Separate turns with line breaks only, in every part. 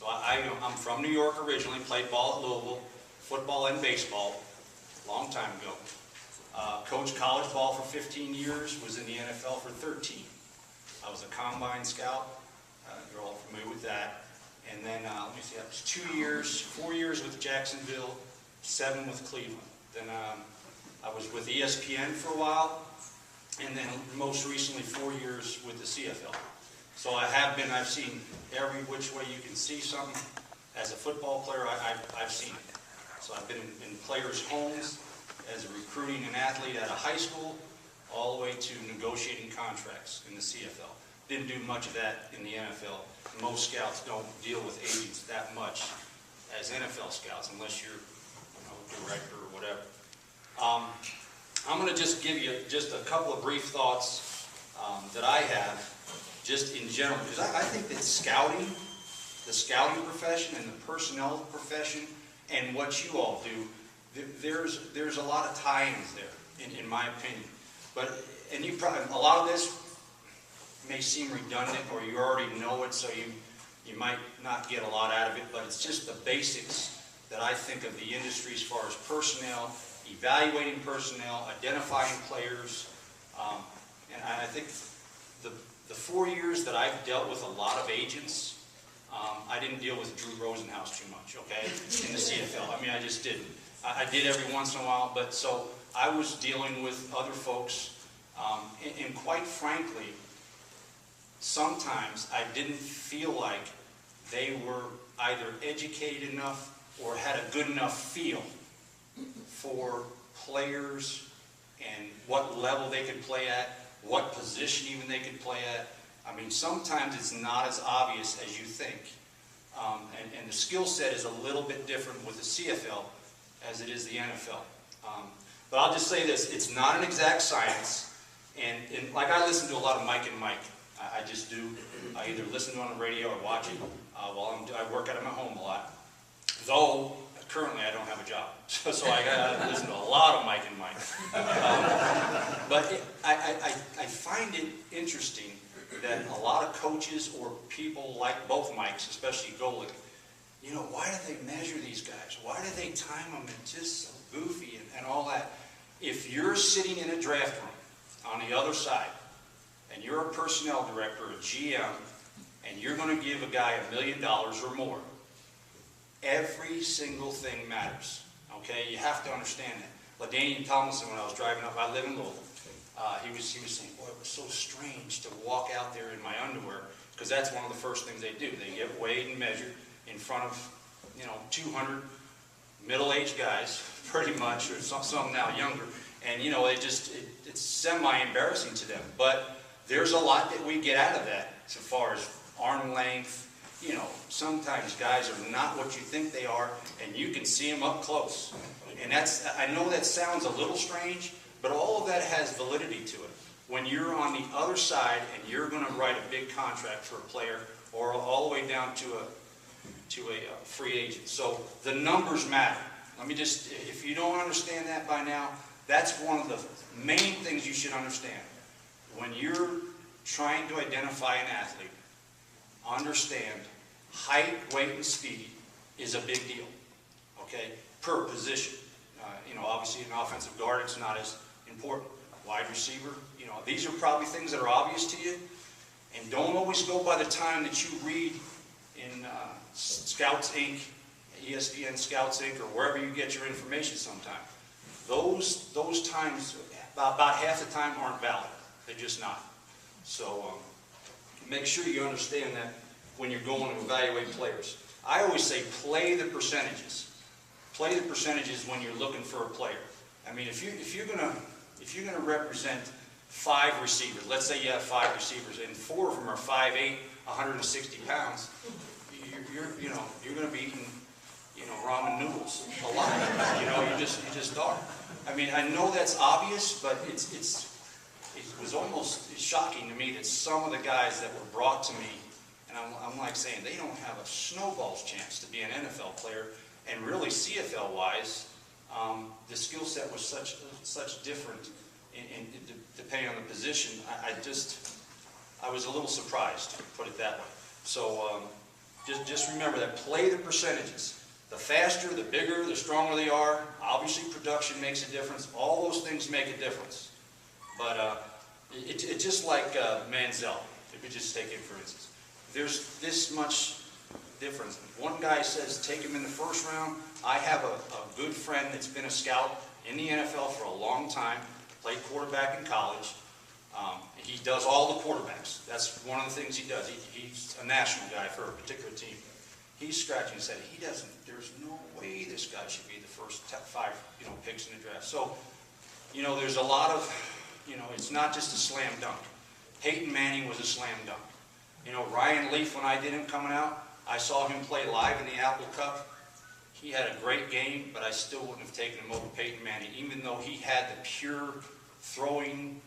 So I'm from New York originally, played ball at Louisville, football and baseball, a long time ago. Coached college ball for 15 years, was in the NFL for 13. I was a combine scout, you're all familiar with that. And then, let me see, that was 2 years, 4 years with Jacksonville, 7 with Cleveland. Then I was with ESPN for a while, and then most recently 4 years with the CFL. So I've seen every which way you can see something. As a football player, I've seen it. So I've been in players' homes, as a recruiting an athlete at a high school, all the way to negotiating contracts in the CFL. Didn't do much of that in the NFL. Most scouts don't deal with agents that much as NFL scouts, unless you're director or whatever. I'm going to just give you just a couple of brief thoughts that I have, just in general, because I think that scouting, the scouting profession and the personnel profession, and what you all do, there's a lot of tie-ins there, in my opinion. And you probably, a lot of this may seem redundant, or you already know it, so you might not get a lot out of it, but it's just the basics that I think of the industry as far as personnel, evaluating personnel, identifying players. And I think the 4 years that I've dealt with a lot of agents, I didn't deal with Drew Rosenhaus too much, okay, in the CFL. I mean, I just didn't. I did every once in a while, but so I was dealing with other folks, and quite frankly, sometimes I didn't feel like they were either educated enough or had a good enough feel for players and what level they could play at, what position even they could play at. I mean, sometimes it's not as obvious as you think. And the skill set is a little bit different with the CFL as it is the NFL. But I'll just say this, it's not an exact science. And like, I listen to a lot of Mike and Mike. I just do. I either listen to it on the radio or watch it while I work out of my home a lot. Though, currently I don't have a job. So I got to listen to a lot of Mike and Mike. But I find it interesting that a lot of coaches or people like both Mikes, especially Golick, why do they measure these guys? Why do they time them and just so goofy and all that? If you're sitting in a draft room on the other side, and you're a personnel director, a GM, and you're going to give a guy $1 million or more, every single thing matters. Okay, you have to understand that. LaDainian Tomlinson, when I was driving up, I live in Louisville. He was saying, boy, it was so strange to walk out there in my underwear, because that's one of the first things they do. They get weighed and measured in front of 200 middle-aged guys, pretty much, or some now younger, and it's semi-embarrassing to them. But there's a lot that we get out of that, so far as arm length. Sometimes guys are not what you think they are, and you can see them up close. And I know that sounds a little strange, but all of that has validity to it. When you're on the other side and you're going to write a big contract for a player, or all the way down to a free agent. So the numbers matter. Let me just, if you don't understand that by now, that's one of the main things you should understand. When you're trying to identify an athlete, understand height, weight, and speed is a big deal, okay, per position. Obviously an offensive guard, it's not as important. Wide receiver, these are probably things that are obvious to you. And don't always go by the time that you read in Scouts Inc., ESPN Scouts Inc., or wherever you get your information sometime. Those times, about half the time, aren't valid. They're just not. So make sure you understand that when you're going to evaluate players. I always say play the percentages. Play the percentages when you're looking for a player. I mean, if you're gonna represent 5 receivers, let's say you have 5 receivers, and 4 of them are 5'8", 160 pounds, you're gonna be eating, ramen noodles a lot. You just are. I mean, I know that's obvious, but it was almost shocking to me that some of the guys that were brought to me, and I'm like saying, they don't have a snowball's chance to be an NFL player. And really, CFL-wise, the skill set was such different, depending on the position. I was a little surprised, to put it that way. So Just remember that. Play the percentages. The faster, the bigger, the stronger they are. Obviously, production makes a difference. All those things make a difference. But it's just like Manziel. If you just take it for instance, there's this much difference. One guy says take him in the first round. I have a good friend that's been a scout in the NFL for a long time. Played quarterback in college. He does all the quarterbacks. That's one of the things he does. He's a national guy for a particular team. He's scratching his head. There's no way this guy should be the first 5, picks in the draft. So, there's a lot of, it's not just a slam dunk. Peyton Manning was a slam dunk. Ryan Leaf, when I did him coming out, I saw him play live in the Apple Cup. He had a great game, but I still wouldn't have taken him over Peyton Manning, even though he had the pure throwing.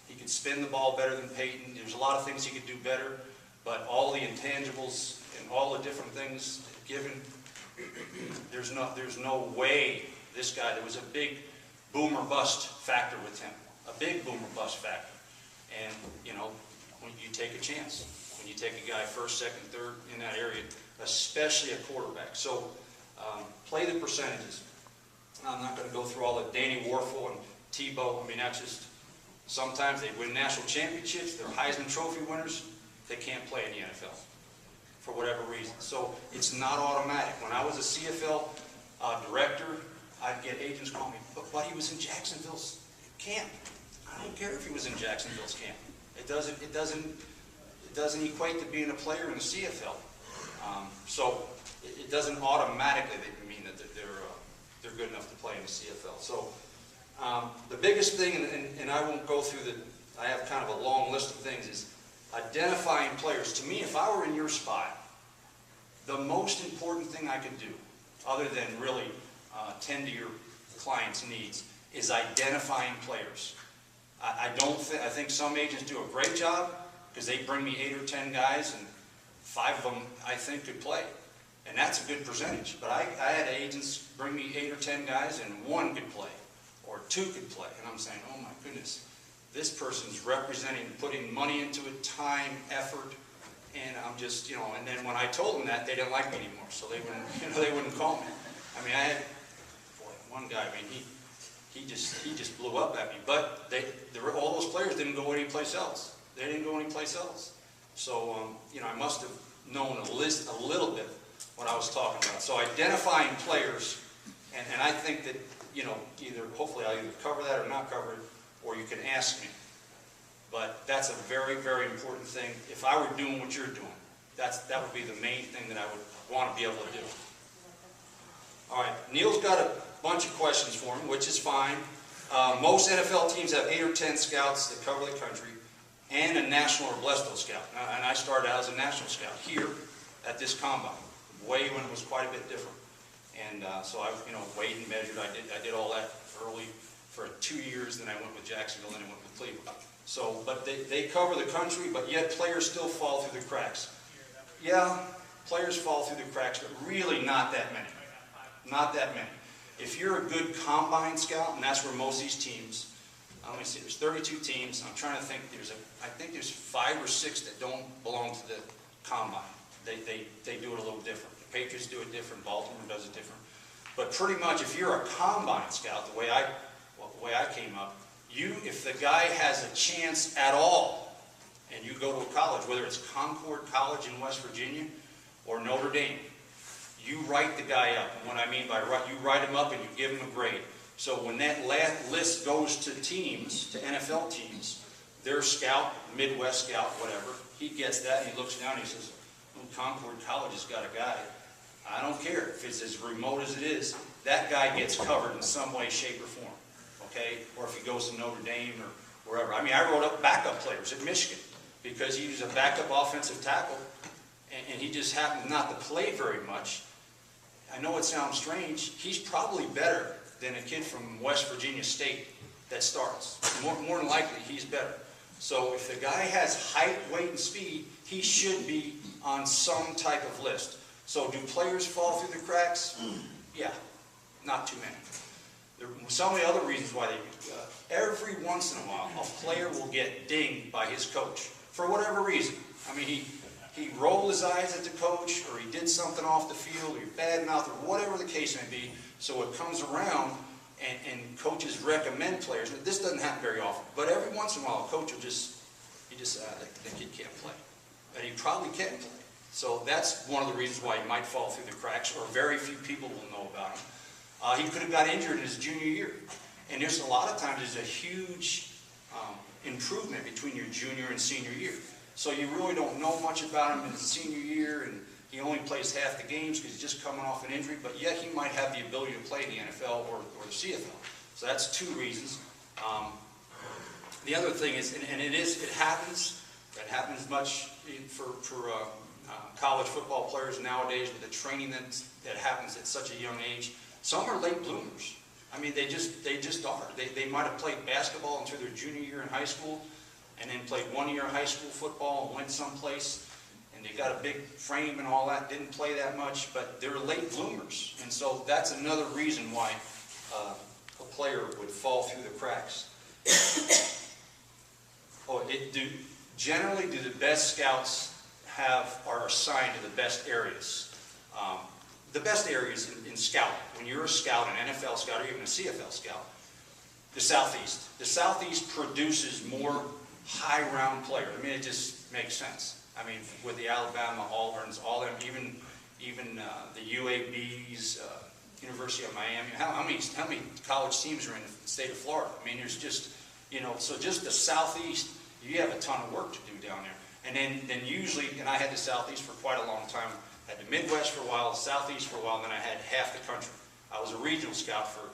He could spin the ball better than Peyton. There's a lot of things he could do better, but all the intangibles and all the different things given, there's no way this guy. There was a big boom or bust factor with him, a big boom or bust factor. And when you take a chance, when you take a guy first, second, third in that area, especially a quarterback. So play the percentages. I'm not going to go through all the Danny Warfel and Tebow. I mean, that's just. Sometimes they win national championships, they're Heisman Trophy winners, they can't play in the NFL for whatever reason. So it's not automatic. When I was a CFL director, I'd get agents call me, but he was in Jacksonville's camp. I don't care if he was in Jacksonville's camp. It doesn't equate to being a player in the CFL. So it doesn't automatically mean that they're good enough to play in the CFL. So. The biggest thing, and I won't go through I have kind of a long list of things, is identifying players. To me, if I were in your spot, the most important thing I could do, other than really tend to your client's needs, is identifying players. I think some agents do a great job because they bring me 8 or 10 guys, and 5 of them I think could play. And that's a good percentage. But I had agents bring me 8 or 10 guys, and 1 could play. Or 2 could play. And I'm saying, oh my goodness, this person's representing, putting money into it, time, effort, and I'm just, and then when I told them that, they didn't like me anymore, so they wouldn't call me. I mean, I had, one guy, I mean, he just blew up at me, but all those players didn't go anyplace else. They didn't go anyplace else. So, I must have known a little bit what I was talking about. So identifying players, and I think that, hopefully I'll either cover that or not cover it, or you can ask me. But that's a very, very important thing. If I were doing what you're doing, that would be the main thing that I would want to be able to do. All right, Neil's got a bunch of questions for me, which is fine. Most NFL teams have 8 or 10 scouts that cover the country, and a national or Blesto scout. And I started out as a national scout here at this combine, way when it was quite a bit different. And so I, weighed and measured. I did all that early for 2 years. Then I went with Jacksonville, and I went with Cleveland. So, but they cover the country, but yet players still fall through the cracks. Yeah, players fall through the cracks, but really not that many. Not that many. If you're a good combine scout, and that's where most of these teams. Let me see. There's 32 teams. I'm trying to think. I think there's 5 or 6 that don't belong to the combine. They do it a little different. Patriots do it different, Baltimore does it different. But pretty much if you're a combine scout, the way I came up, if the guy has a chance at all, and you go to a college, whether it's Concord College in West Virginia or Notre Dame, you write the guy up. And what I mean by write, you write him up and you give him a grade. So when that list goes to teams, to NFL teams, their scout, Midwest scout, whatever, he gets that and he looks down and he says, Concord College has got a guy. I don't care if it's as remote as it is, that guy gets covered in some way, shape, or form, okay? Or if he goes to Notre Dame or wherever. I mean, I wrote up backup players at Michigan because he was a backup offensive tackle, and he just happened not to play very much. I know it sounds strange. He's probably better than a kid from West Virginia State that starts. More than likely, he's better. So if the guy has height, weight, and speed, he should be on some type of list. So do players fall through the cracks? Yeah, not too many. There are some of the other reasons why they do. Every once in a while, a player will get dinged by his coach for whatever reason. I mean, he rolled his eyes at the coach, or he did something off the field, or he badmouthed, or whatever the case may be. So it comes around, and coaches recommend players. This doesn't happen very often, but every once in a while, a coach will that kid can't play. And he probably can play. So that's one of the reasons why he might fall through the cracks, or very few people will know about him. He could have got injured in his junior year. And there's a lot of times, there's a huge improvement between your junior and senior year. So you really don't know much about him in his senior year, and he only plays half the games because he's just coming off an injury, but yet he might have the ability to play in the NFL or the CFL. So that's two reasons. The other thing is, and it happens much for college football players nowadays with the training that happens at such a young age. Some are late bloomers. I mean, they just are. They might have played basketball until their junior year in high school, and then played 1 year of high school football and went someplace, and they got a big frame and all that, didn't play that much, but they're late bloomers. And so that's another reason why a player would fall through the cracks. Generally, do the best scouts are assigned to the best areas? The best areas in scouting, when you're a scout, an NFL scout, or even a CFL scout, the Southeast. The Southeast produces more high-round players. I mean, it just makes sense. I mean, with the Alabama, Auburns, all them, even the UABs, University of Miami. How many college teams are in the state of Florida? I mean, there's just, so just the Southeast, you have a ton of work to do down there. And then usually, and I had the Southeast for quite a long time, had the Midwest for a while, the Southeast for a while, and then I had half the country. I was a regional scout for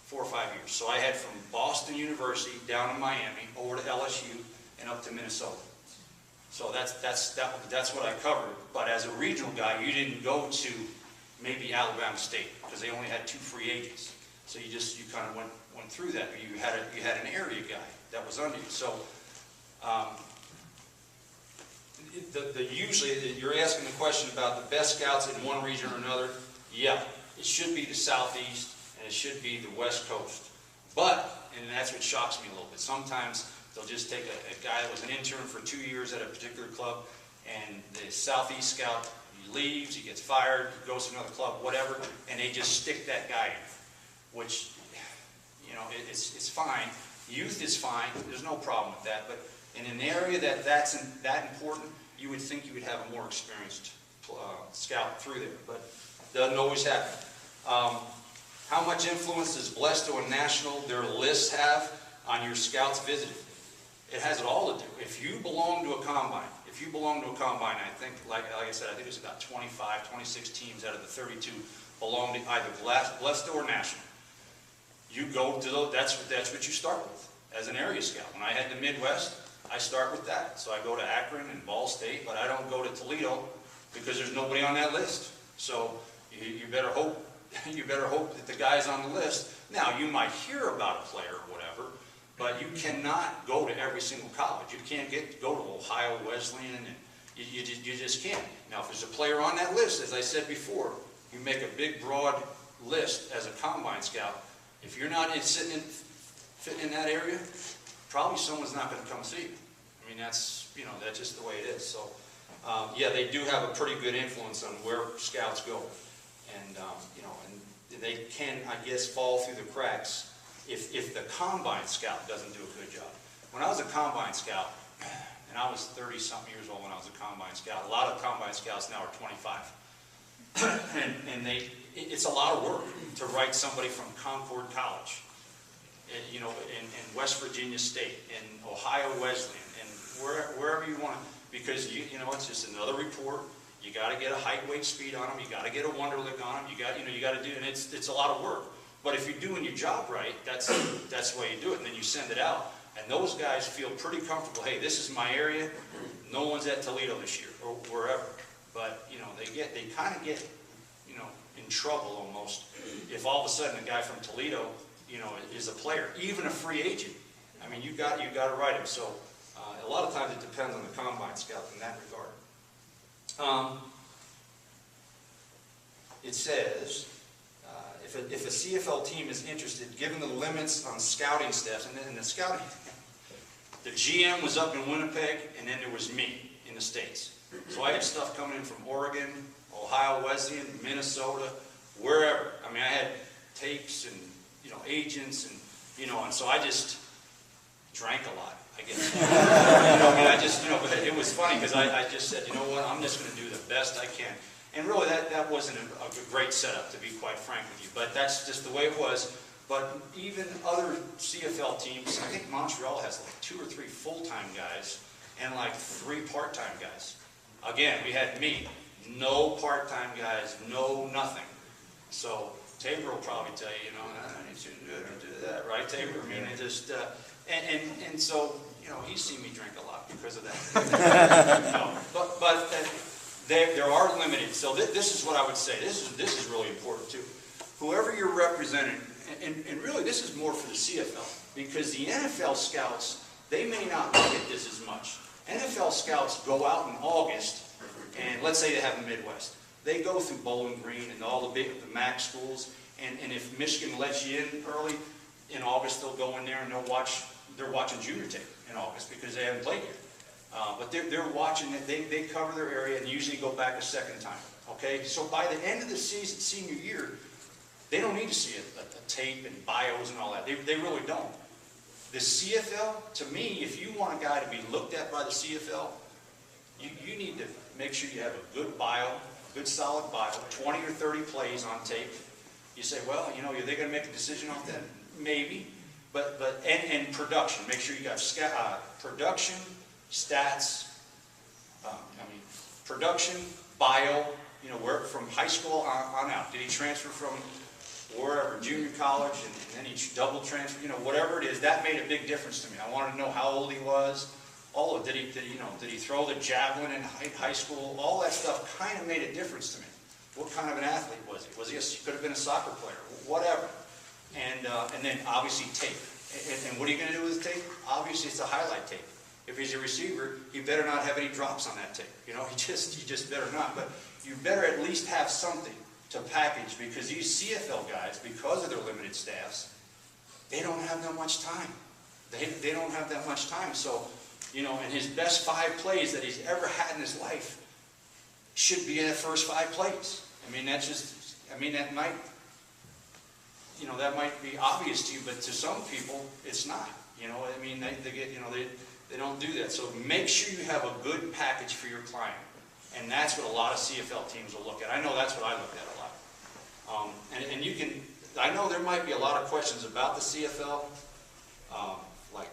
4 or 5 years. So I had from Boston University down to Miami, over to LSU, and up to Minnesota. So that's what I covered. But as a regional guy, you didn't go to maybe Alabama State, because they only had 2 free agents. So you kind of went through that. You had an area guy that was under you. So usually you're asking the question about the best scouts in one region or another. Yeah, it should be the Southeast, and it should be the West Coast. But, and that's what shocks me a little bit, sometimes they'll just take a guy that was an intern for 2 years at a particular club, and the Southeast scout, he leaves, he gets fired, he goes to another club, whatever, and they just stick that guy in, which, it's fine. Youth is fine, there's no problem with that, but in an area that's that important, you would think you would have a more experienced scout through there, but doesn't always happen. How much influence does Blesto and National, their lists, have on your scouts visited? It has it all to do. If you belong to a combine, I think, like I said, I think it's about 25, 26 teams out of the 32 belong to either Blesto or National. You go to those, that's what you start with as an area scout. When I had the Midwest, I start with that. So I go to Akron and Ball State, but I don't go to Toledo because there's nobody on that list. So you better hope that the guy's on the list. Now, you might hear about a player or whatever, but you cannot go to every single college. You can't go to Ohio Wesleyan, and you just can't. Now, if there's a player on that list, as I said before, you make a big, broad list as a combine scout. If you're not fitting in that area, probably someone's not going to come see you. I mean, that's just the way it is. So, yeah, they do have a pretty good influence on where scouts go, and and they can, I guess, fall through the cracks if the combine scout doesn't do a good job. When I was a combine scout, and I was 30-something years old when I was a combine scout. A lot of combine scouts now are 25, and it's a lot of work to write somebody from Concord College, in West Virginia State, in Ohio Wesleyan, and wherever you want to, because it's just another report. You got to get a height, weight, speed on them. You got to get a Wonderlic on them. You got to do, and it's a lot of work. But if you're doing your job right, that's the way you do it, and then you send it out, and those guys feel pretty comfortable. Hey, this is my area. No one's at Toledo this year or wherever. But they kind of get in trouble almost if all of a sudden a guy from Toledo is a player, even a free agent. I mean, you got to write him. So a lot of times it depends on the combine scout in that regard. It says, if a CFL team is interested, given the limits on scouting staffs, and the scouting, the GM was up in Winnipeg, and then there was me in the States. So I had stuff coming in from Oregon, Ohio Wesleyan, Minnesota, wherever. I mean, I had tapes and, you know, agents and, you know, and so I just drank a lot, I guess. You know, I mean, I just, you know, but it was funny because I just said, you know what, I'm just going to do the best I can. And really, that wasn't a great setup, to be quite frank with you. But that's just the way it was. But even other CFL teams, I think Montreal has like 2 or 3 full-time guys and like 3 part-time guys. Again, we had me, no part-time guys, no nothing. So Tabor will probably tell you, you know, I need you to do that, right, Tabor? I mean, it just, and so, you know, he's seen me drink a lot because of that. No, but there are limited. So this is what I would say. This is really important too. Whoever you're representing, and really this is more for the CFL, because the NFL scouts, they may not look at this as much. NFL scouts go out in August, and let's say they have the Midwest. They go through Bowling Green and all the MAC schools, and if Michigan lets you in early, in August they'll go in there and they're watching junior tape in August because they haven't played yet. But they're watching it, they cover their area and usually go back a second time. Okay, so by the end of the season, senior year, they don't need to see a tape and bios and all that. They really don't. The CFL, to me, if you want a guy to be looked at by the CFL, you need to make sure you have a good bio, a good solid bio, 20 or 30 plays on tape. You say, well, you know, are they going to make a decision off that? Maybe. And production. Make sure you got production, stats, production, bio, you know, where from high school on out. Did he transfer from wherever, junior college, and then he double transfer, you know, whatever it is, that made a big difference to me. I wanted to know how old he was, all of, did he throw the javelin in high school, all that stuff kind of made a difference to me. What kind of an athlete was he? He could have been a soccer player, whatever. And then obviously tape. And what are you going to do with the tape? Obviously it's a highlight tape. If he's a receiver, he better not have any drops on that tape. You know, he just better not. But you better at least have something to package, because these CFL guys, because of their limited staffs, they don't have that much time. They don't have that much time. So, you know, and his best 5 plays that he's ever had in his life should be in the first 5 plays. I mean, that might, you know, that might be obvious to you, but to some people, it's not. You know, I mean, they get, you know, they don't do that. So make sure you have a good package for your client. And that's what a lot of CFL teams will look at. I know that's what I looked at a lot. And you can, I know there might be a lot of questions about the CFL. Like,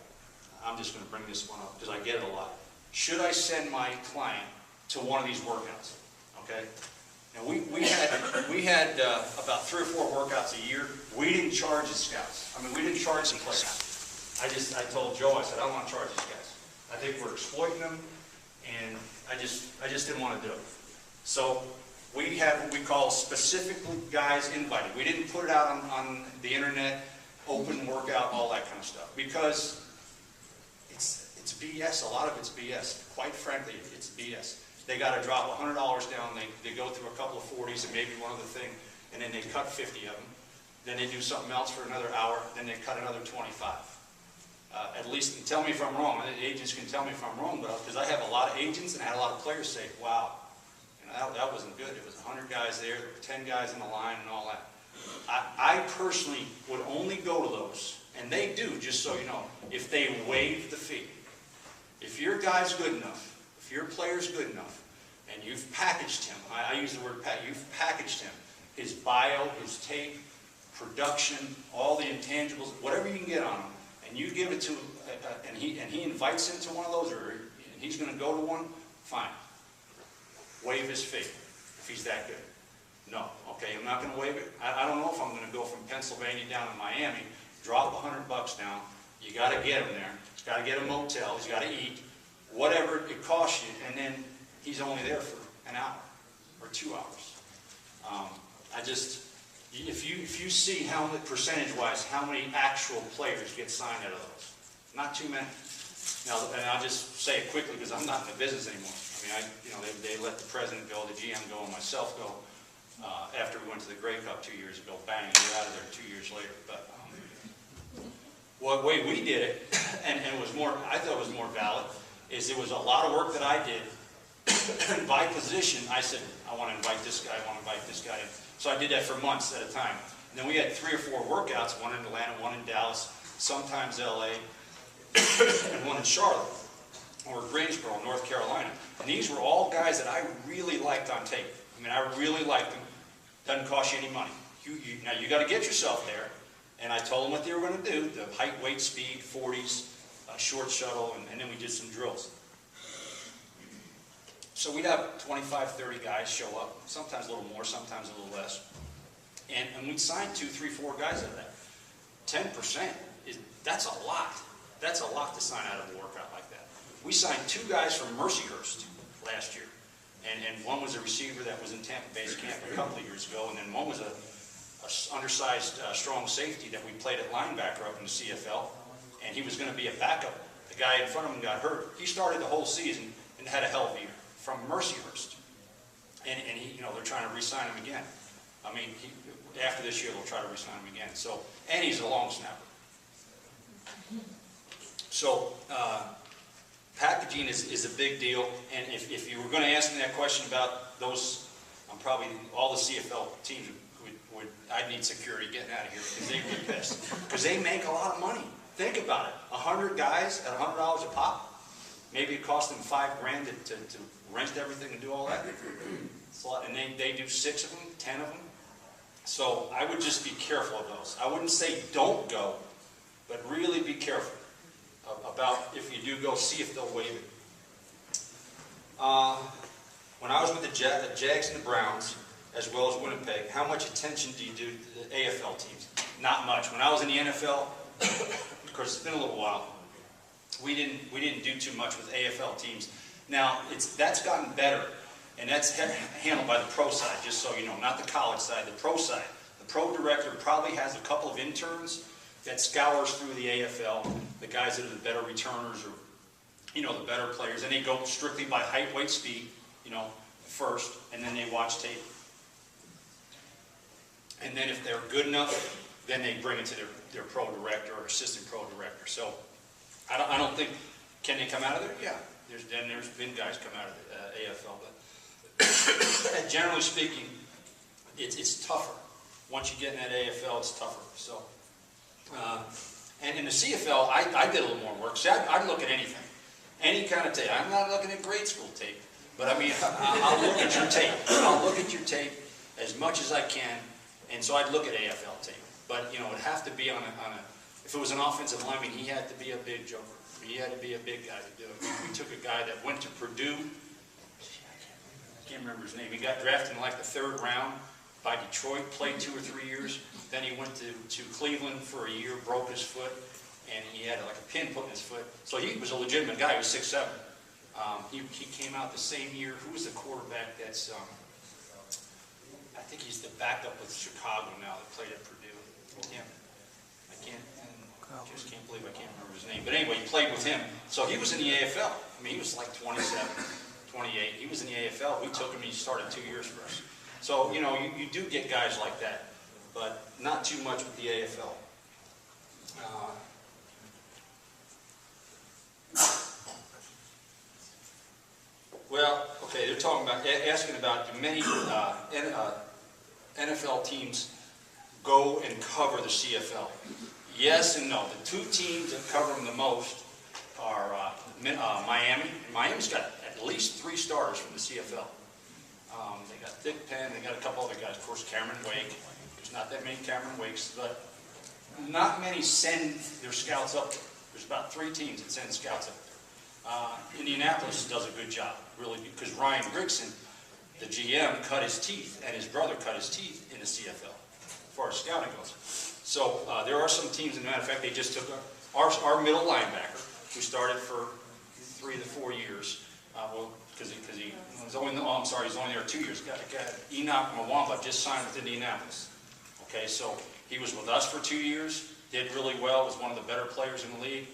I'm just going to bring this one up because I get it a lot. Should I send my client to one of these workouts? Okay? Now, we had about 3 or 4 workouts a year. We didn't charge the scouts. I mean, we didn't charge the players. I told Joe, I said, I don't want to charge these guys. I think we're exploiting them, and I just didn't want to do it. So we had what we call specifically guys invited. We didn't put it out on the internet, open workout, all that kind of stuff, because it's BS. A lot of it's BS. Quite frankly, it's BS. They got to drop $100 down. They go through a couple of 40s and maybe one other thing, and then they cut 50 of them. Then they do something else for another hour. Then they cut another 25. At least, and tell me if I'm wrong. The agents can tell me if I'm wrong, because I have a lot of agents and I had a lot of players say, "Wow, you know, that wasn't good. It was 100 guys there, 10 guys in the line, and all that." I personally would only go to those, and they do, just so you know, if they waive the fee. If your guy's good enough, if your player's good enough, and you've packaged him, I use the word you've packaged him, his bio, his tape, production, all the intangibles, whatever you can get on him, and you give it to him, and he invites him to one of those, or he's going to go to one, fine. Waive his fee, if he's that good. No, okay, I'm not going to waive it. I don't know if I'm going to go from Pennsylvania down to Miami, drop $100 down. You got to get him there. He's got to get a motel. He's got to eat, whatever it costs you, and then he's only there for an hour or 2 hours. If you see how percentage-wise how many actual players get signed out of those, not too many. Now, and I'll just say it quickly because I'm not in the business anymore. I mean, they let the president go, the GM go, and myself go after we went to the Grey Cup 2 years ago. Bang, we're out of there 2 years later. But the way we did it, and it was more, I thought it was more valid, is it was a lot of work that I did, by position, I said, I want to invite this guy, I want to invite this guy in. So I did that for months at a time. And then we had 3 or 4 workouts, one in Atlanta, one in Dallas, sometimes LA, and one in Charlotte, or Greensboro, North Carolina. And these were all guys that I really liked on tape. I mean, I really liked them. Doesn't cost you any money. Now, you got to get yourself there. And I told them what they were going to do, the height, weight, speed, 40s, short shuttle, and then we did some drills. So we'd have 25, 30 guys show up, sometimes a little more, sometimes a little less. And we'd sign 2, 3, 4 guys out of that. 10%, that's a lot. That's a lot to sign out of a workout like that. We signed 2 guys from Mercyhurst last year. And one was a receiver that was in Tampa Base camp a couple of years ago, and then one was a undersized, strong safety that we played at linebacker up in the CFL, and he was going to be a backup. The guy in front of him got hurt. He started the whole season and had a hell of a year from Mercyhurst. And he, they're trying to re-sign him again. I mean, after this year, they'll try to re-sign him again. So, and he's a long snapper. So, packaging is a big deal. And if you were going to ask me that question about those, probably all the CFL teams would I'd need security getting out of here because they'd be pissed. Because they make a lot of money. Think about it. 100 guys at $100 a pop. Maybe it cost them $5 grand to rent everything and do all that. It's a lot. And they do 6 of them, 10 of them. So I would just be careful of those. I wouldn't say don't go, but really be careful about if you do go, see if they'll waive it. When I was with the Jags and the Browns, as well as Winnipeg, how much attention do you do to the AFL teams? Not much. When I was in the NFL, of course it's been a little while, we didn't do too much with AFL teams. Now that's gotten better, and that's handled by the pro side, just so you know, not the college side, the pro side. The pro director probably has a couple of interns that scours through the AFL, the guys that are the better returners or the better players, and they go strictly by height, weight, speed, first, and then they watch tape. And then if they're good enough, then they bring it to their pro director or assistant pro director. So I don't think, can they come out of there? Yeah. There's been guys come out of the AFL, but generally speaking, it's tougher. Once you get in that AFL, it's tougher. So, and in the CFL, I did a little more work. See, I look at anything, any kind of tape. I'm not looking at grade school tape, but I mean, I'll look at your tape. I'll look at your tape as much as I can. And so I'd look at AFL tape, but it would have to be on a. If it was an offensive lineman, he had to be a big joker. He had to be a big guy to do it. We took a guy that went to Purdue. I can't remember his name. He got drafted in like the 3rd round by Detroit. Played 2 or 3 years. Then he went to Cleveland for a year, broke his foot, and he had like a pin put in his foot. So he was a legitimate guy. He was 6'7". He came out the same year. Who was the quarterback that's? I think he's the backup with Chicago now that played at Purdue. I just can't believe I can't remember his name. But anyway, he played with him. So he was in the AFL. I mean, he was like 27, 28. He was in the AFL. We took him and he started 2 years for us. So, you do get guys like that, but not too much with the AFL. Well, okay, they're talking about, asking about do many NFL teams go and cover the CFL? Yes and no. The 2 teams that cover them the most are Miami. And Miami's got at least 3 starters from the CFL. They got Thick Penn, they got a couple other guys. Of course, Cameron Wake. There's not that many Cameron Wakes, but not many send their scouts up there. There's about 3 teams that send scouts up there. Indianapolis does a good job, really, because Ryan Grigson, the GM, cut his teeth, and his brother cut his teeth in the CFL, as far as scouting goes. So there are some teams, as a matter of fact, they just took our middle linebacker, who started for 3 to 4 years, because he was only, he's only there 2 years. Enoch Mwamba just signed with Indianapolis. Okay, so he was with us for 2 years, did really well, was one of the better players in the league.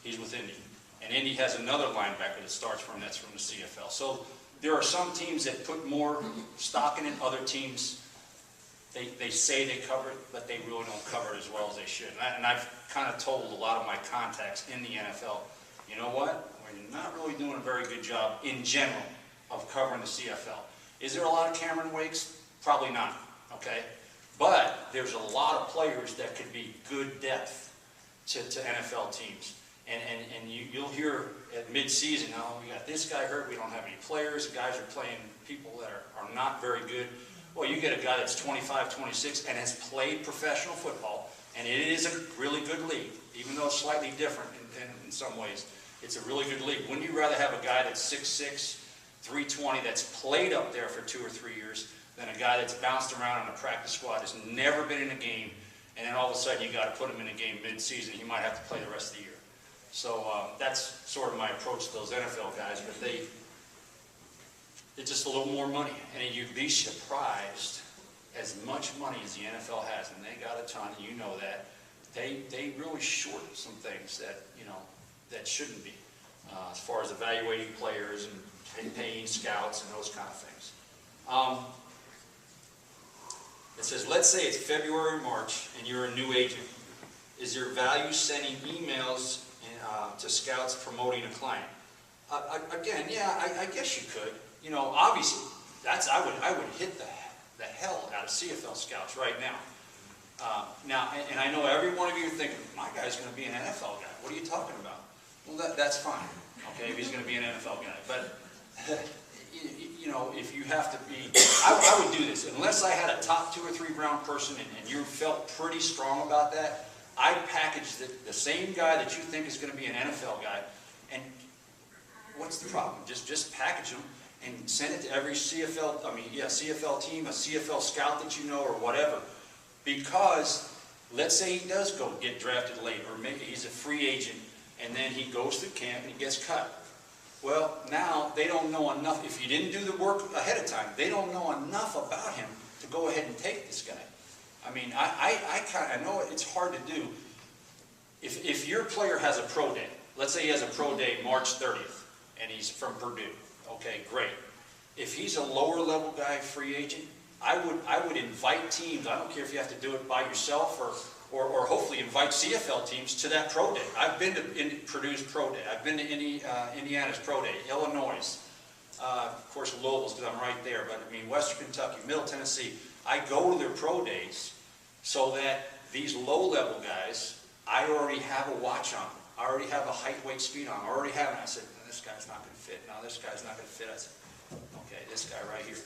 He's with Indy. And Indy has another linebacker that starts from, that's from the CFL. So there are some teams that put more stock in it, other teams, they say they cover it, but they really don't cover it as well as they should. And I've kind of told a lot of my contacts in the NFL, you know what? We're not really doing a very good job in general of of covering the CFL. Is there a lot of Cameron Wakes? Probably not, okay? But there's a lot of players that could be good depth to NFL teams. And you'll hear at mid-season, oh, we got this guy hurt, we don't have any players, the guys are playing people that are not very good. Well, you get a guy that's 25, 26 and has played professional football, and it is a really good league, even though it's slightly different in some ways. It's a really good league. Wouldn't you rather have a guy that's 6'6", 320, that's played up there for 2 or 3 years, than a guy that's bounced around on a practice squad, has never been in a game, and then all of a sudden you got to put him in a game mid-season, he might have to play the rest of the year. So that's sort of my approach to those NFL guys, but they're just a little more money. And you'd be surprised, as much money as the NFL has, and they got a ton, and you know that, they really short some things that, you know, that shouldn't be, as far as evaluating players and paying scouts and those kind of things. It says, let's say it's February or March, and you're a new agent. Is there value sending emails to scouts promoting a client? Again, yeah, I guess you could. You know, obviously, I would hit the hell out of CFL scouts right now. And I know every one of you are thinking, my guy's going to be an NFL guy. What are you talking about? Well, that's fine, okay, if he's going to be an NFL guy. But, you know, if you have to be, I would do this. Unless I had a top 2 or 3 round person and you felt pretty strong about that, I'd package the same guy that you think is going to be an NFL guy. And what's the problem? Just package him and send it to every CFL team, a CFL scout that you know, or whatever. Because let's say he does go get drafted late, or maybe he's a free agent, and then he goes to camp and he gets cut. Well, now they don't know enough. If you didn't do the work ahead of time, they don't know enough about him to go ahead and take this guy. I mean, I know it's hard to do. If your player has a pro day, let's say he has a pro day March 30th, and he's from Purdue, okay, great. If he's a lower level guy, free agent, I would invite teams. I don't care if you have to do it by yourself or hopefully invite CFL teams to that pro day. I've been to Purdue's pro day. I've been to Indiana's pro day, Illinois, of course Louisville's because I'm right there, but I mean Western Kentucky, Middle Tennessee. I go to their pro days so that these low-level guys, I already have a watch on. I already have a height, weight, speed on. I already have it. I said, no, this guy's not going to fit. No, this guy's not going to fit. I said, okay, this guy right here.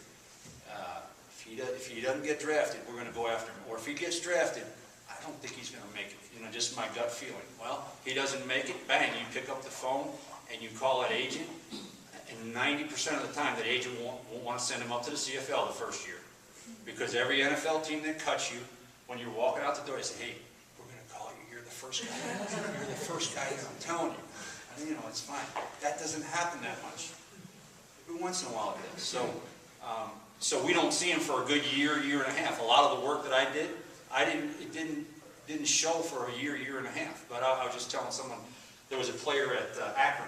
If he doesn't get drafted, we're going to go after him. Or if he gets drafted, I don't think he's going to make it. You know, just my gut feeling. Well, he doesn't make it. Bang! You pick up the phone and you call that agent. And 90% of the time, that agent won't want to send him up to the CFL the first year, because every NFL team that cuts you, when you're walking out the door, they say, "Hey, we're going to call you. You're the first guy. You're the first guy. I'm telling you." And, you know, it's fine. That doesn't happen that much. Every once in a while it does. So we don't see him for a good year and a half. A lot of the work that I did, it didn't show for a year and a half. But I was just telling someone, there was a player at Akron.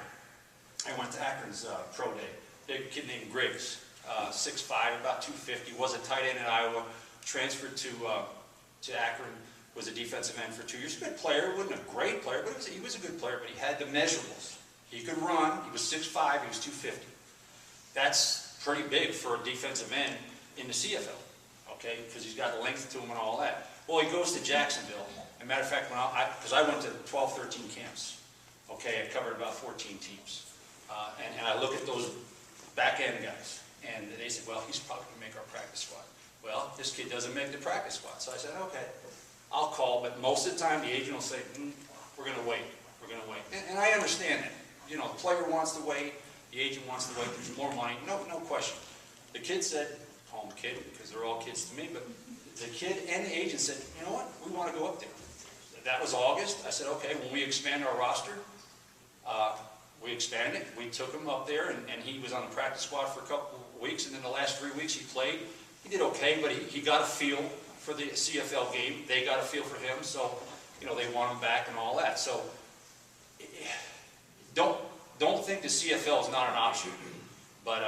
I went to Akron's pro day. A kid named Griggs, 6'5", about 250, was a tight end at Iowa, transferred to Akron, was a defensive end for 2 years. A good player, wasn't a great player, but he was a good player, but he had the measurables. He could run, he was 6'5", he was 250. That's pretty big for a defensive end in the CFL, okay, because he's got the length to him and all that. Well, he goes to Jacksonville. As a matter of fact, because I went to 12, 13 camps, okay, I covered about 14 teams. And I look at those back-end guys, and they said, well, he's probably going to make our practice squad. Well, this kid doesn't make the practice squad. So I said, okay, I'll call, but most of the time the agent will say, we're going to wait, we're going to wait. And I understand that. You know, the player wants to wait, the agent wants to wait, there's more money, no question. The kid said, call him kid, because they're all kids to me, but the kid and the agent said, you know what, we want to go up there. That was August. I said, okay, when we expand our roster, we expanded. We took him up there, and he was on the practice squad for a couple of weeks, and then the last 3 weeks he played. He did okay, but he got a feel for the CFL game. They got a feel for him, so, you know, they want him back and all that. So don't think the CFL is not an option. But,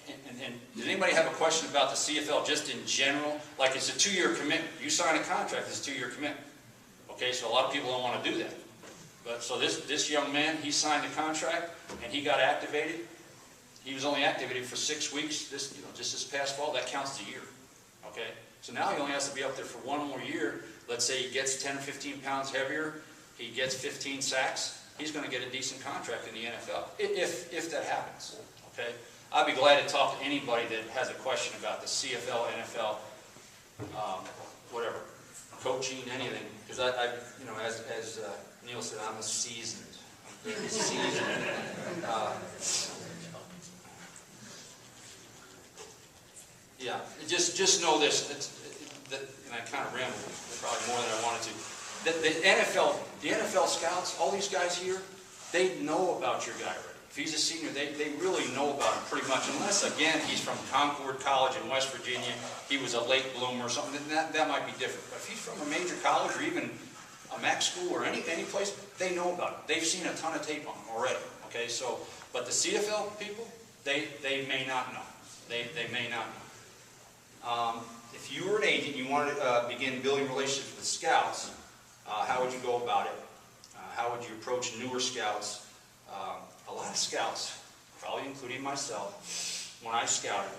and does anybody have a question about the CFL just in general? Like, it's a 2-year commitment. You sign a contract, it's a 2-year commitment. Okay, so a lot of people don't want to do that. But so this young man, he signed a contract and he got activated. he was only activated for 6 weeks, just this past fall, that counts as a year, okay? So now he only has to be up there for 1 more year. Let's say he gets 10 or 15 pounds heavier, he gets 15 sacks, he's going to get a decent contract in the NFL, if that happens, okay? I'd be glad to talk to anybody that has a question about the CFL, NFL, whatever, coaching, anything, because as Neil said, I'm seasoned. I'm very seasoned. Yeah, just know this, and I kind of rambled probably more than I wanted to. The NFL scouts, all these guys here, they know about your guy already. If he's a senior, they really know about him pretty much, unless, again, he's from Concord College in West Virginia, he was a late bloomer or something, then that might be different. But if he's from a major college or even a MAC school or any place, they know about him. They've seen a ton of tape on him already, okay? So, but the CFL people, they may not know. They may not know. If you were an agent and you wanted to begin building relationships with scouts, how would you go about it? How would you approach newer scouts? A lot of scouts, probably including myself, when I scouted,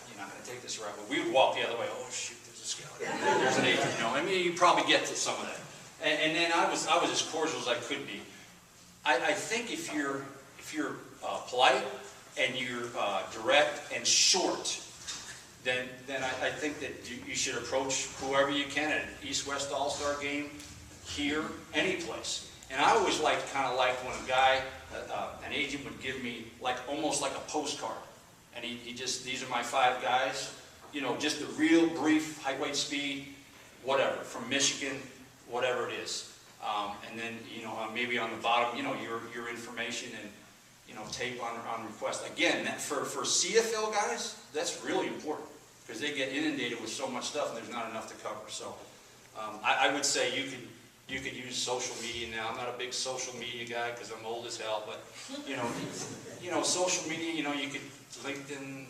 you're not going to take this right, but we would walk the other way. Oh shoot, there's a scout. There's an agent. I mean, you probably get to some of that. And then I was as cordial as I could be. I think if you're polite and you're direct and short, then I think that you should approach whoever you can at an East-West All-Star game, here, any place. And I always kind of liked when a guy, an agent would give me almost like a postcard. And he just, these are my 5 guys, just a real brief height, weight, speed, whatever, from Michigan, whatever it is. And then, maybe on the bottom, your information and, tape on request. Again, for CFL guys, that's really important because they get inundated with so much stuff and there's not enough to cover. So I would say you could use social media now. I'm not a big social media guy because I'm old as hell, but social media, you could LinkedIn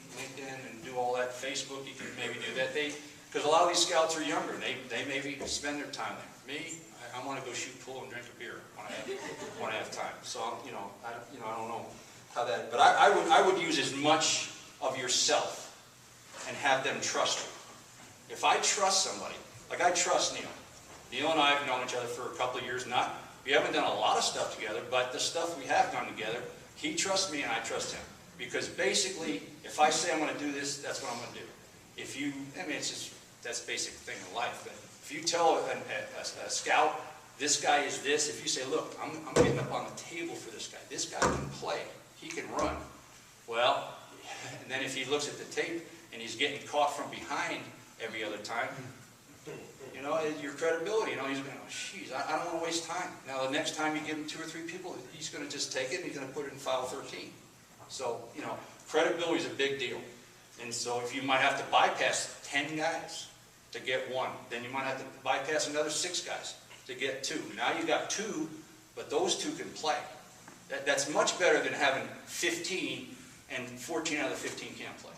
and do all that. Facebook, you can maybe do that. Because a lot of these scouts are younger. They maybe spend their time there. Me, I want to go shoot pool and drink a beer when I have time. So I don't know how that. But I would use as much of yourself and have them trust you. If I trust somebody, like I trust Neil. Neil and I have known each other for a couple of years. We haven't done a lot of stuff together, but the stuff we have done together, he trusts me and I trust him. Because basically, if I say I'm going to do this, that's what I'm going to do. That's a basic thing in life. But if you tell a scout, this guy is this, if you say, look, I'm getting up on the table for this guy. This guy can play. He can run. Well, and then if he looks at the tape and he's getting caught from behind every other time, your credibility, he's going to go, geez, I don't want to waste time. Now, the next time you give him 2 or 3 people, he's going to just take it and he's going to put it in file 13. So, credibility is a big deal. And so if you might have to bypass 10 guys to get 1, then you might have to bypass another 6 guys to get 2. Now you've got 2, but those 2 can play. That's much better than having 15 and 14 out of the 15 can't play.